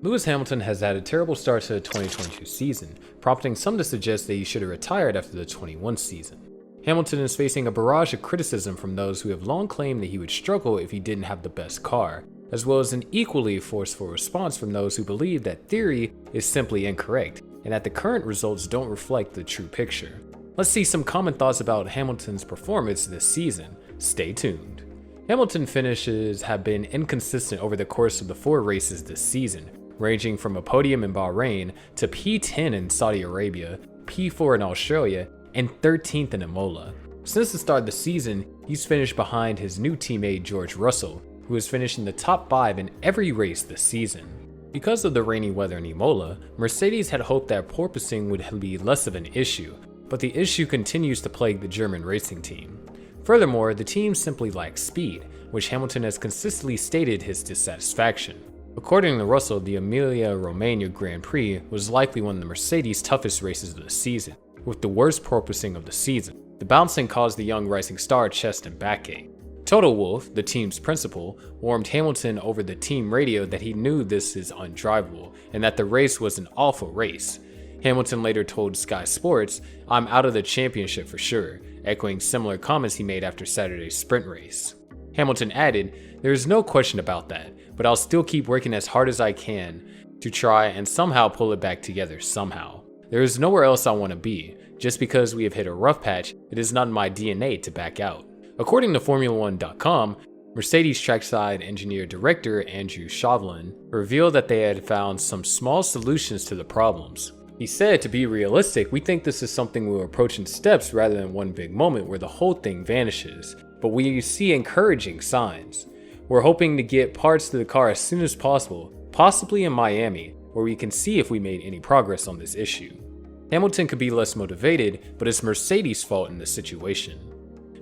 Lewis Hamilton has had a terrible start to the 2022 season, prompting some to suggest that he should have retired after the 21 season. Hamilton is facing a barrage of criticism from those who have long claimed that he would struggle if he didn't have the best car, as well as an equally forceful response from those who believe that theory is simply incorrect and that the current results don't reflect the true picture. Let's see some common thoughts about Hamilton's performance this season. Stay tuned. Hamilton's finishes have been inconsistent over the course of the 4 races this season, ranging from a podium in Bahrain to P10 in Saudi Arabia, P4 in Australia, and 13th in Imola. Since the start of the season, he's finished behind his new teammate George Russell, who has finished in the top 5 in every race this season. Because of the rainy weather in Imola, Mercedes had hoped that porpoising would be less of an issue, but the issue continues to plague the German racing team. Furthermore, the team simply lacks speed, which Hamilton has consistently stated his dissatisfaction. According to Russell, the Emilia-Romagna Grand Prix was likely one of the Mercedes' toughest races of the season, with the worst porpoising of the season. The bouncing caused the young rising star chest and backache. Toto Wolff, the team's principal, warned Hamilton over the team radio that he knew this is undrivable and that the race was an awful race. Hamilton later told Sky Sports, "I'm out of the championship for sure," echoing similar comments he made after Saturday's sprint race. Hamilton added, "There is no question about that, but I'll still keep working as hard as I can to try and somehow pull it back together somehow. There is nowhere else I want to be. Just because we have hit a rough patch, it is not in my DNA to back out." According to Formula1.com, Mercedes trackside engineer director Andrew Chauvelin revealed that they had found some small solutions to the problems. He said, "To be realistic, we think this is something we'll approach in steps rather than one big moment where the whole thing vanishes, but we see encouraging signs. We're hoping to get parts to the car as soon as possible, possibly in Miami, where we can see if we made any progress on this issue." Hamilton could be less motivated, but it's Mercedes' fault in this situation.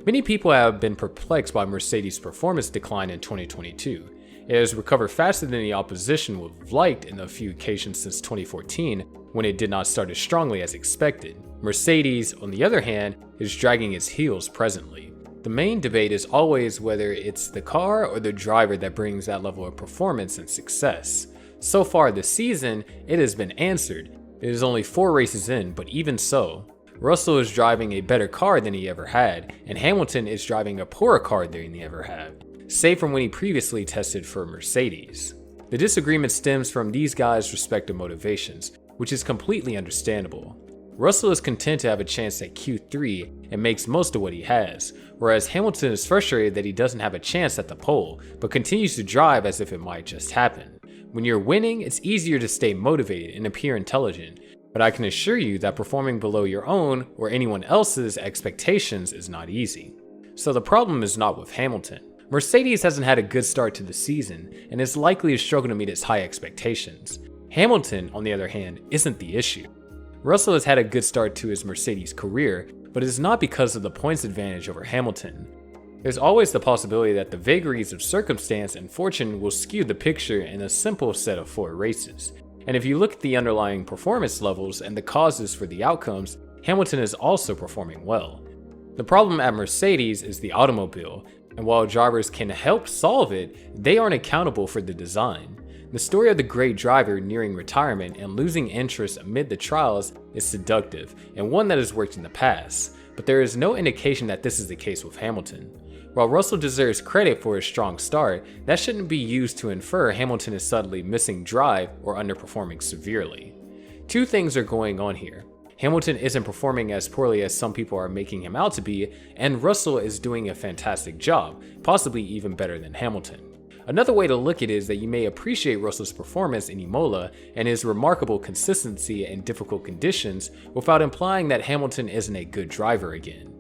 Many people have been perplexed by Mercedes' performance decline in 2022. It has recovered faster than the opposition would have liked in a few occasions since 2014, when it did not start as strongly as expected. Mercedes, on the other hand, is dragging its heels presently. The main debate is always whether it's the car or the driver that brings that level of performance and success. So far this season, it has been answered. It is only 4 races in, but even so, Russell is driving a better car than he ever had, and Hamilton is driving a poorer car than he ever had, save from when he previously tested for Mercedes. The disagreement stems from these guys' respective motivations, which is completely understandable. Russell is content to have a chance at Q3 and makes most of what he has, whereas Hamilton is frustrated that he doesn't have a chance at the pole, but continues to drive as if it might just happen. When you're winning, it's easier to stay motivated and appear intelligent, but I can assure you that performing below your own or anyone else's expectations is not easy. So the problem is not with Hamilton. Mercedes hasn't had a good start to the season and is likely to struggle to meet its high expectations. Hamilton, on the other hand, isn't the issue. Russell has had a good start to his Mercedes career, but it is not because of the points advantage over Hamilton. There's always the possibility that the vagaries of circumstance and fortune will skew the picture in a simple set of 4 races. And if you look at the underlying performance levels and the causes for the outcomes, Hamilton is also performing well. The problem at Mercedes is the automobile, and while drivers can help solve it, they aren't accountable for the design. The story of the great driver nearing retirement and losing interest amid the trials is seductive, and one that has worked in the past, but there is no indication that this is the case with Hamilton. While Russell deserves credit for his strong start, that shouldn't be used to infer Hamilton is suddenly missing drive or underperforming severely. 2 things are going on here. Hamilton isn't performing as poorly as some people are making him out to be, and Russell is doing a fantastic job, possibly even better than Hamilton. Another way to look at it is that you may appreciate Russell's performance in Imola and his remarkable consistency in difficult conditions without implying that Hamilton isn't a good driver again.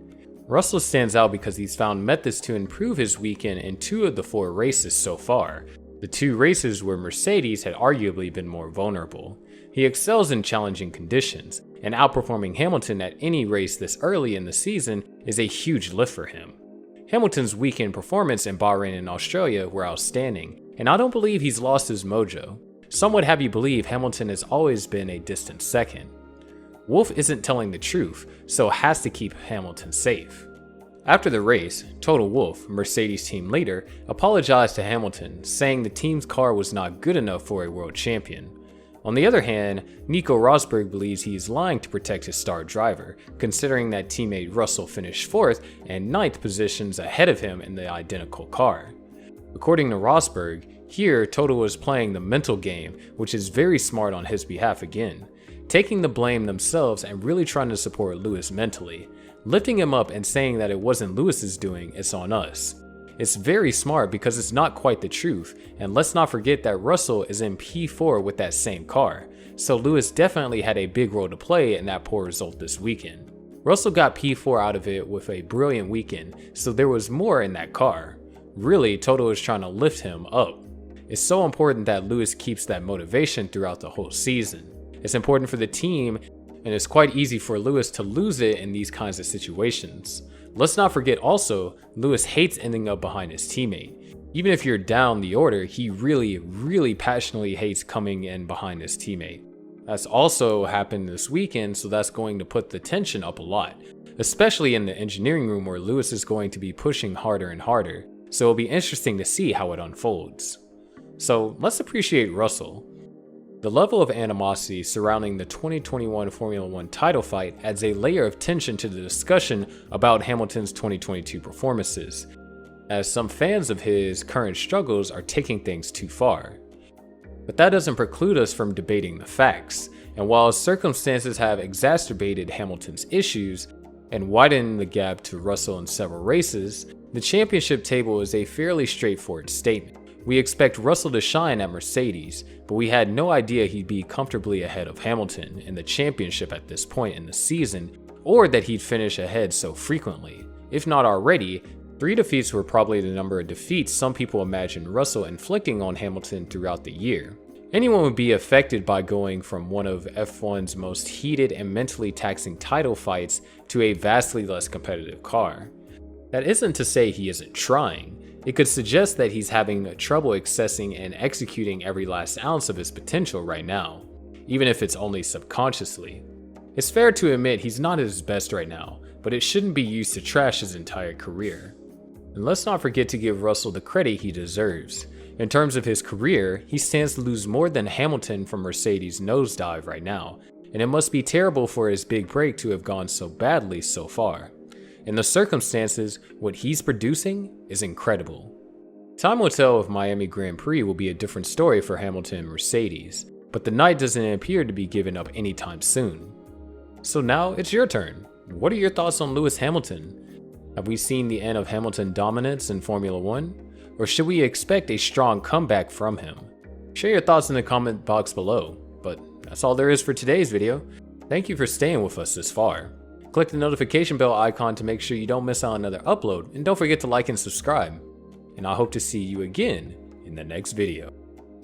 Russell stands out because he's found methods to improve his weekend in 2 of the 4 races so far, the 2 races where Mercedes had arguably been more vulnerable. He excels in challenging conditions, and outperforming Hamilton at any race this early in the season is a huge lift for him. Hamilton's weekend performance in Bahrain and Australia were outstanding, and I don't believe he's lost his mojo. Some would have you believe Hamilton has always been a distant second. Wolff isn't telling the truth, so has to keep Hamilton safe. After the race, Toto Wolff, Mercedes team leader, apologized to Hamilton, saying the team's car was not good enough for a world champion. On the other hand, Nico Rosberg believes he is lying to protect his star driver, considering that teammate Russell finished 4th and 9th positions ahead of him in the identical car. According to Rosberg, here Toto was playing the mental game, which is very smart on his behalf again, taking the blame themselves and really trying to support Lewis mentally, lifting him up and saying that it wasn't Lewis's doing, it's on us. It's very smart because it's not quite the truth, and let's not forget that Russell is in P4 with that same car, so Lewis definitely had a big role to play in that poor result this weekend. Russell got P4 out of it with a brilliant weekend, so there was more in that car. Really, Toto is trying to lift him up. It's so important that Lewis keeps that motivation throughout the whole season. It's important for the team, and it's quite easy for Lewis to lose it in these kinds of situations. Let's not forget also, Lewis hates ending up behind his teammate. Even if you're down the order, he really passionately hates coming in behind his teammate. That's also happened this weekend, so that's going to put the tension up a lot, especially in the engineering room where Lewis is going to be pushing harder and harder, so it'll be interesting to see how it unfolds. So let's appreciate Russell. The level of animosity surrounding the 2021 Formula 1 title fight adds a layer of tension to the discussion about Hamilton's 2022 performances, as some fans of his current struggles are taking things too far. But that doesn't preclude us from debating the facts, and while circumstances have exacerbated Hamilton's issues and widened the gap to Russell in several races, the championship table is a fairly straightforward statement. We expect Russell to shine at Mercedes, but we had no idea he'd be comfortably ahead of Hamilton in the championship at this point in the season, or that he'd finish ahead so frequently. If not already, 3 defeats were probably the number of defeats some people imagined Russell inflicting on Hamilton throughout the year. Anyone would be affected by going from one of F1's most heated and mentally taxing title fights to a vastly less competitive car. That isn't to say he isn't trying. It could suggest that he's having trouble accessing and executing every last ounce of his potential right now, even if it's only subconsciously. It's fair to admit he's not at his best right now, but it shouldn't be used to trash his entire career. And let's not forget to give Russell the credit he deserves. In terms of his career, he stands to lose more than Hamilton from Mercedes' nosedive right now, and it must be terrible for his big break to have gone so badly so far. In the circumstances, what he's producing is incredible. Time will tell if Miami Grand Prix will be a different story for Hamilton and Mercedes, but the night doesn't appear to be given up anytime soon. So now it's your turn. What are your thoughts on Lewis Hamilton? Have we seen the end of Hamilton dominance in Formula 1? Or should we expect a strong comeback from him? Share your thoughts in the comment box below, but that's all there is for today's video. Thank you for staying with us this far. Click the notification bell icon to make sure you don't miss out on another upload, and don't forget to like and subscribe. And I hope to see you again in the next video.